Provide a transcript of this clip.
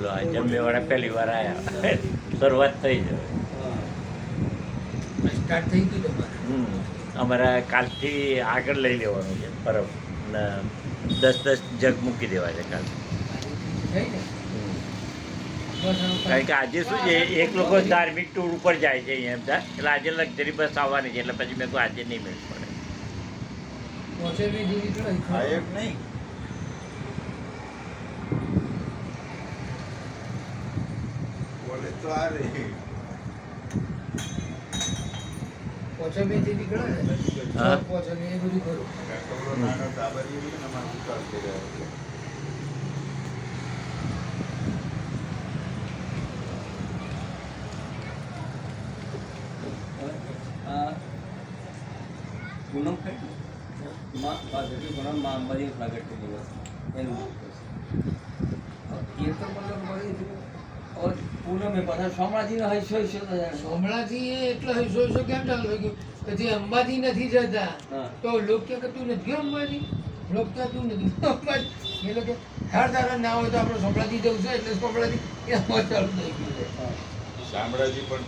બોલો આ જમ્મેવાળા પહેલી વાર આવ્યા શરૂઆત થઈ છે સ્ટાર્ટ થઈ ગયું તમારે અમારા કાલથી આગળ લઈ લેવાનું છે પરબ ને 10 જગ મૂકી દેવા છે કાલ થઈ ને કારણ કે આજે શું છે એક લોકો ધાર્મિક ટૂર ઉપર જાય છે અહીંયા બધા એટલે આજે લક્ઝરી બસ આવવાની છે એટલે પછી મેં કહું આજે નહીં મેળ પડે પહોંચે બી જેવી હા એક નહીં બોલે તો આ રે પહોંચે બી જેવી નીકળે ને હા. પહોંચે બી એ બધું ખરું કવરો નાનો તાબરી છે ને મારું ચાલતી રહ્યો છે પૂનમ ખરી માં પાછળથી પૂનમ માં અંબાજી પ્રગટ દિવસ એનું એ તો મતલબ મળી હતું. ઓર પૂનમે પાછા સોમનાથજીનો હૈસો સોમનાથી એ એટલે હિસો કેમ ચાલુ થઈ ગયું કે જે અંબાજી નથી જતા હા. તો લોક કે તું નથી અંબાજી લોક કે તું નથી અંબાજી એ લોકો હર તારા ના હોય તો આપણે સોમનાથી જવું છે એટલે સોમનાથી એ ચાલુ થઈ ગયું છે શામળાજી પણ